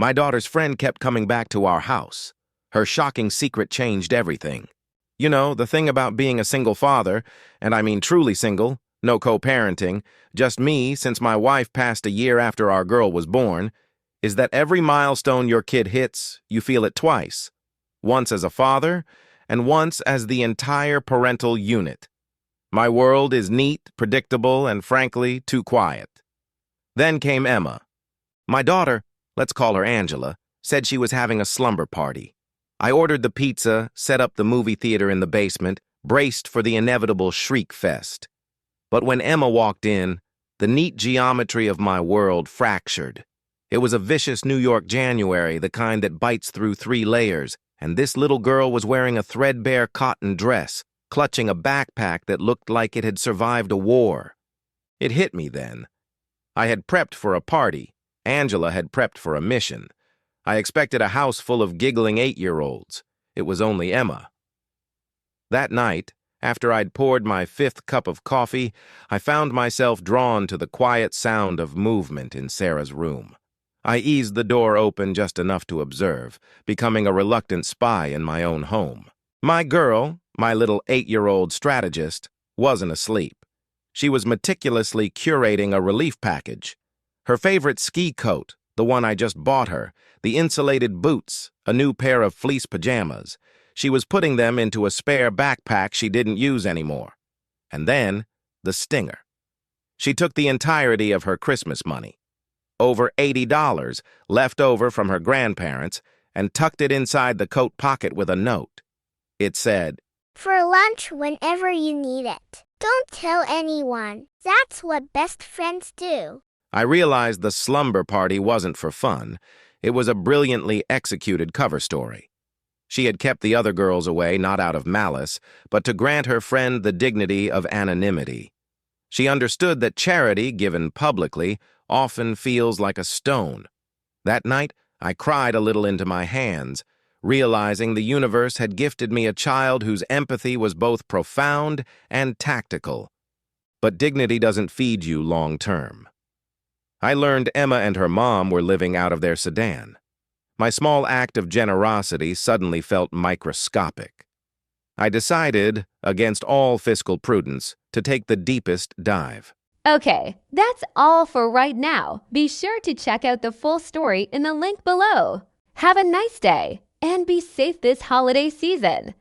My daughter's friend kept coming back to our house. Her shocking secret changed everything. You know, the thing about being a single father, and I mean truly single, no co-parenting, just me since my wife passed a year after our girl was born, is that every milestone your kid hits, you feel it twice. Once as a father, and once as the entire parental unit. My world is neat, predictable, and frankly, too quiet. Then came Emma. My daughter, let's call her Angela, said she was having a slumber party. I ordered the pizza, set up the movie theater in the basement, braced for the inevitable shriek fest. But when Emma walked in, the neat geometry of my world fractured. It was a vicious New York January, the kind that bites through 3 layers, and this little girl was wearing a threadbare cotton dress, clutching a backpack that looked like it had survived a war. It hit me then. I had prepped for a party. Angela had prepped for a mission. I expected a house full of giggling 8-year-olds. It was only Emma. That night, after I'd poured my 5th cup of coffee, I found myself drawn to the quiet sound of movement in Sarah's room. I eased the door open just enough to observe, becoming a reluctant spy in my own home. My girl, my little 8-year-old strategist, wasn't asleep. She was meticulously curating a relief package. Her favorite ski coat, the one I just bought her, the insulated boots, a new pair of fleece pajamas. She was putting them into a spare backpack she didn't use anymore. And then, the stinger. She took the entirety of her Christmas money, over $80 left over from her grandparents, and tucked it inside the coat pocket with a note. It said, "For lunch whenever you need it. Don't tell anyone. That's what best friends do." I realized the slumber party wasn't for fun. It was a brilliantly executed cover story. She had kept the other girls away not out of malice, but to grant her friend the dignity of anonymity. She understood that charity, given publicly, often feels like a stone. That night, I cried a little into my hands, realizing the universe had gifted me a child whose empathy was both profound and tactical. But dignity doesn't feed you long-term. I learned Emma and her mom were living out of their sedan. My small act of generosity suddenly felt microscopic. I decided, against all fiscal prudence, to take the deepest dive. Okay, that's all for right now. Be sure to check out the full story in the link below. Have a nice day, and be safe this holiday season.